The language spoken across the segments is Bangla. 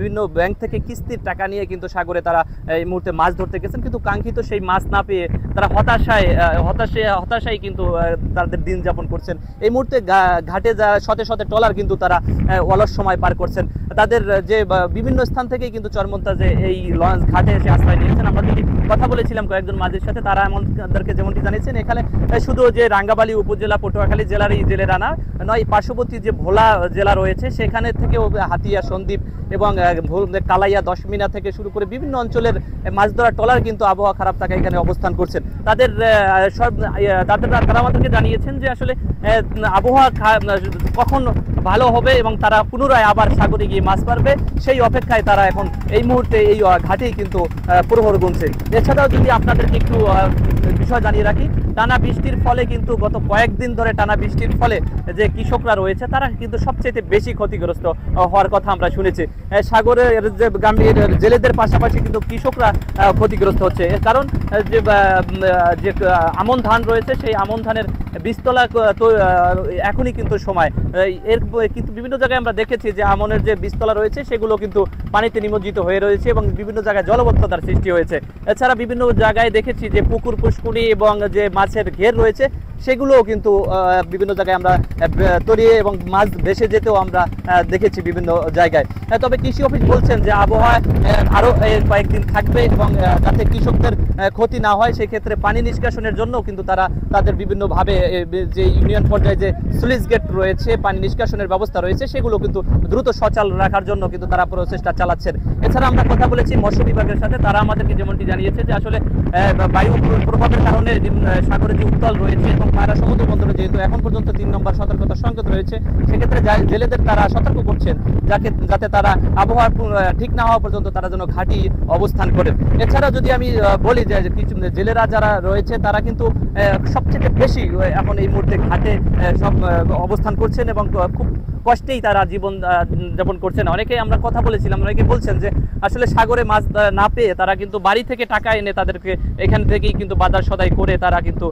বিভিন্ন ব্যাংক থেকে কিস্তির টাকা নিয়ে কিন্তু সাগরে তারা এই মুহূর্তে মাছ ধরতে গেছেন, কিন্তু কাঙ্ক্ষিত সেই মাছ না পেয়ে তারা হতাশায় কিন্তু তাদের দিন যাপন করছেন। এই মুহূর্তে ঘাটে যা শতে শতে ট্রলার কিন্তু তারা অলস সময় পার করছেন। তাদের যে বিভিন্ন স্থান থেকেই কিন্তু চরমন্তাজে এই লঞ্চ ঘাটে এসে আশ্রয় নিয়েছেন। আমরা যদি কথা বলেছিলাম কয়েকজন মাঝির সাথে, তারা আমাদেরকে যেমনটি জানিয়েছেন, এখানে শুধু যে রাঙ্গাবালী উপজেলা পটুয়াখালী জেলার এই জেলেরা নয়, পার্শ্ববর্তী যে ভোলা জেলা রয়েছে সেখানে থেকেও হাতিয়া, সন্দ্বীপ এবং কালাইয়া, দশমিনা থেকে শুরু করে বিভিন্ন অঞ্চলের মাছ ধরা ট্রলার কিন্তু আবহাওয়া খারাপ থাকায় এখানে অবস্থান করছেন। তারা আমাদেরকে জানিয়েছেন যে আসলে আবহাওয়া কখন ভালো হবে এবং তারা পুনরায় আবার সাগরে গিয়ে মাছ মারবে, সেই অপেক্ষায় তারা এখন এই মুহূর্তে এই ঘাটেই কিন্তু প্রহর গুনছে। এছাড়াও যদি আপনাদেরকে একটু বিষয় জানিয়ে রাখি, টানা বৃষ্টির ফলে কিন্তু গত কয়েকদিন ধরে টানা বৃষ্টির ফলে যে কৃষকরা রয়েছে তারা কিন্তু সবচেয়ে বেশি ক্ষতিগ্রস্ত হওয়ার কথা আমরা শুনেছি। সাগরের যে গাম্ভীর জেলেদের পাশাপাশি কিন্তু কৃষকরা ক্ষতিগ্রস্ত হচ্ছে, কারণ যে আমন ধান রয়েছে সেই আমন ধানের বীজতলা এখনই কিন্তু সময়। এর কিন্তু বিভিন্ন জায়গায় আমরা দেখেছি যে আমনের যে বীজতলা রয়েছে সেগুলো কিন্তু পানিতে নিমজ্জিত হয়ে রয়েছে এবং বিভিন্ন জায়গায় জলবদ্ধতার সৃষ্টি হয়েছে। এছাড়া বিভিন্ন জায়গায় দেখেছি যে পুকুর, পুষ্কুনি এবং যে মাছের ঘের রয়েছে সেগুলোও কিন্তু বিভিন্ন জায়গায় আমরা তরিয়ে এবং মাছ ভেসে যেতেও আমরা দেখেছি বিভিন্ন জায়গায়। তবে কৃষি অফিস বলছেন যে আবহাওয়া আরও কয়েকদিন থাকবে এবং যাতে কৃষকদের ক্ষতি না হয় সেক্ষেত্রে পানি নিষ্কাশনের জন্য কিন্তু তারা তাদের বিভিন্নভাবে যে ইউনিয়ন পর্যায়ে যে স্লুইস গেট রয়েছে, পানি নিষ্কাশনের ব্যবস্থা রয়েছে, সেগুলো কিন্তু দ্রুত সচল রাখার জন্য কিন্তু তারা প্রচেষ্টা চালাচ্ছেন। এছাড়া আমরা কথা বলেছি মৎস্য বিভাগের সাথে, তারা আমাদেরকে যেমনটি জানিয়েছে যে আসলে বায়ু প্রভাবের কারণে সাগরে যে উত্তাল রয়েছে এবং পায়রা সমুদ্র বন্দরে যেহেতু এখন পর্যন্ত 3 নম্বর সতর্কতা সংকেত রয়েছে, সেক্ষেত্রে জেলেদের তারা সতর্ক করছেন যাতে তারা আবহাওয়া ঠিক না হওয়া পর্যন্ত তারা যেন ঘাঁটি অবস্থান করেন। এছাড়া যদি আমি বলি যে কিছু জেলেরা যারা রয়েছে তারা কিন্তু সবচেয়ে বেশি এখন এই মুহূর্তে ঘাটে সব অবস্থান করছেন এবং খুব কষ্টেই তারা জীবন যাপন করছেন। অনেকেই আমরা কথা বলেছিলাম, অনেকে বলছেন যে আসলে সাগরে মাছ না পেয়ে তারা কিন্তু বাড়ি থেকে টাকা এনে তাদেরকে এখান থেকেই কিন্তু বাজার সদাই করে তারা কিন্তু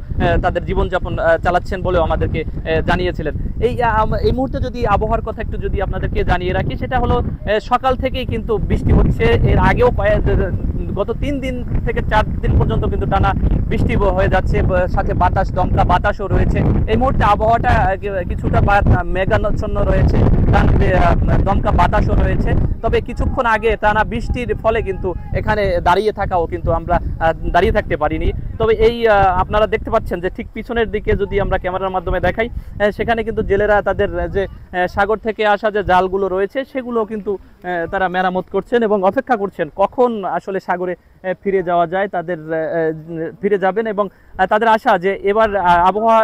তাদের জীবনযাপন চালাচ্ছেন বলেও আমাদেরকে জানিয়েছিলেন। এই মুহূর্তে যদি আবহাওয়ার কথা একটু যদি আপনাদেরকে জানিয়ে রাখি, সেটা হলো সকাল থেকেই কিন্তু বৃষ্টি হচ্ছে। এর আগেও গত 3 দিন থেকে 4 দিন পর্যন্ত কিন্তু টানা বৃষ্টি হয়ে যাচ্ছে, সাথে বাতাস, দমকা বাতাসও রয়েছে। এই মুহূর্তে আবহাওয়াটা কিছুটা মেঘাচ্ছন্ন রয়েছে, দমকা বাতাসও রয়েছে। তবে কিছুক্ষণ আগে টানা বৃষ্টির ফলে কিন্তু এখানে দাঁড়িয়ে থাকাও কিন্তু আমরা দাঁড়িয়ে থাকতে পারিনি। তবে এই আপনারা দেখতে পাচ্ছেন যে ঠিক পিছনের দিকে যদি আমরা ক্যামেরার মাধ্যমে দেখাই, সেখানে কিন্তু জেলেরা তাদের যে সাগর থেকে আসা যে জালগুলো রয়েছে সেগুলো কিন্তু তারা মেরামত করছেন এবং অপেক্ষা করছেন কখন আসলে সাগরে ফিরে যাওয়া যায়। তাদের ফিরে যাবেন এবং তাদের আশা যে এবার আবহাওয়া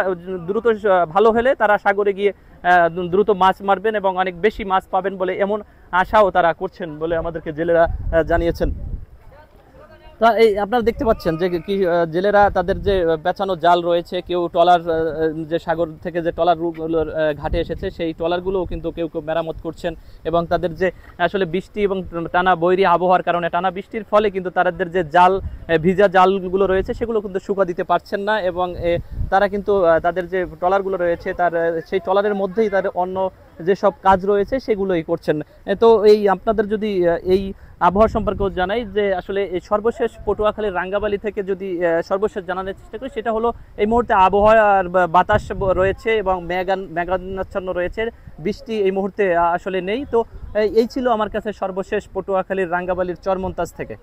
দ্রুত ভালো হলে তারা সাগরে গিয়ে দ্রুত মাছ মারবেন এবং অনেক বেশি মাছ পাবেন বলে এমন আশাও তারা করছেন বলে আমাদেরকে জেলেরা জানিয়েছেন। তা এই আপনারা দেখতে পাচ্ছেন যে জেলেরা তাদের যে পেঁচানো জাল রয়েছে, কেউ ট্রলার যে সাগর থেকে যে ট্রলারগুলোর ঘাটে এসেছে সেই ট্রলারগুলোও কিন্তু কেউ মেরামত করছেন এবং তাদের যে আসলে বৃষ্টি এবং টানা বৈরী আবহাওয়ার কারণে টানা বৃষ্টির ফলে কিন্তু তাদের যে জাল, ভিজা জালগুলো রয়েছে সেগুলো কিন্তু শুকা দিতে পারছেন না এবং তারা কিন্তু তাদের যে ট্রলারগুলো রয়েছে তার সেই ট্রলারের মধ্যেই তার অন্য যেসব কাজ রয়েছে সেগুলোই করছেন। তো এই আপনাদের যদি এই আবহাওয়া সম্পর্কেও জানাই যে আসলে এই সর্বশেষ পটুয়াখালীর রাঙ্গাবালী থেকে যদি সর্বশেষ জানানোর চেষ্টা করি, সেটা হলো এই মুহূর্তে আবহাওয়ার বাতাস রয়েছে এবং মেঘাচ্ছন্ন রয়েছে, বৃষ্টি এই মুহূর্তে আসলে নেই। তো এই ছিল আমার কাছে সর্বশেষ পটুয়াখালীর রাঙ্গাবালীর চরমন্তাজ থেকে।